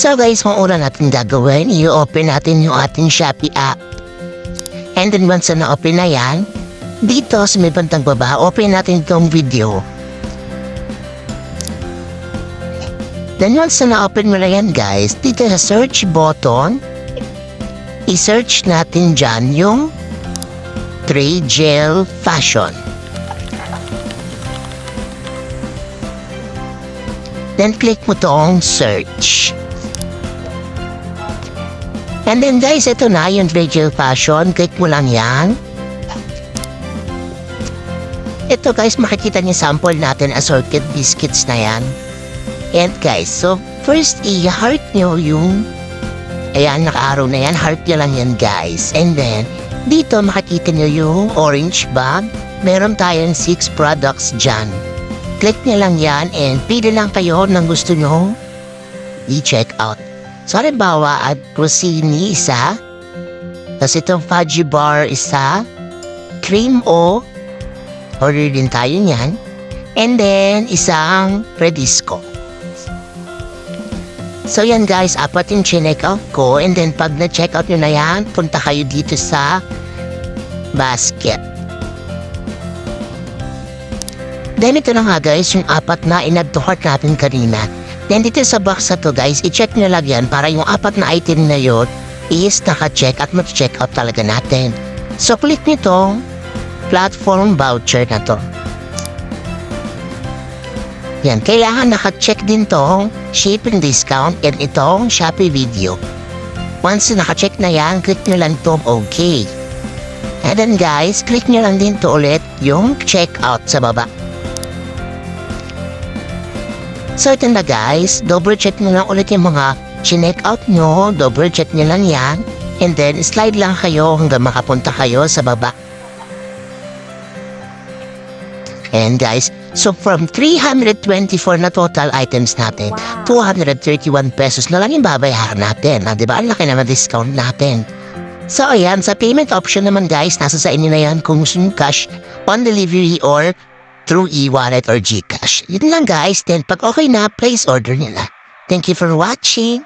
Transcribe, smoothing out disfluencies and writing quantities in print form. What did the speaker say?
So guys, kung una natin gagawin, i-open natin yung ating Shopee app. And then once na open na yan, dito sa may bantang baba, open natin itong video. Then once na open mo na yan guys, dito sa search button, i-search natin dyan yung Tray Gel Fashion. Then click mo tong search. And then guys, ito na yung Tray Gel Fashion. Click mo lang yan. Ito guys, makikita niyo sample natin assorted biscuits na yan. And guys, so first i-heart nyo yung, ayan, naka-arrow na yan. Heart nyo lang yan guys. And then, dito makikita nyo yung orange bag. Meron tayong 6 products dyan. Click nyo lang yan and pili lang kayo ng gusto nyo i-check out. So, halimbawa, at Crostini isa, tapos itong fudgy bar isa, cream o, order din tayo niyan, and then isang Redisco. So yan guys, apat yung check out ko, and then pag na-check out nyo na yan, punta kayo dito sa basket. Then ito na nga guys, yung apat na in-add to cart natin kanina. Then dito sa box na to guys, i-check nyo lang yan para yung apat na item na yun is naka-check at mag-check out talaga natin. So click nitong platform voucher na to. Yan, kailangan naka-check din tong shipping discount and itong Shopee video. Once naka-check na yan, click nyo lang tong okay. And then guys, click nyo lang din to ulit yung check out sa baba. So ito na guys, double check nyo lang ulit yung mga chinek out nyo, double check nyo lang yan, and then slide lang kayo hanggang makapunta kayo sa baba. And guys, so from 324 na total items natin, 231 pesos na lang yung babayaran natin. Diba? Ang laki naman discount natin. So ayan, sa payment option naman guys, nasa sa inyo na yan kung gusto nyo cash on delivery or through e-wallet or GCash. Yun lang guys, then pag okay na, place order nyo na. Thank you for watching.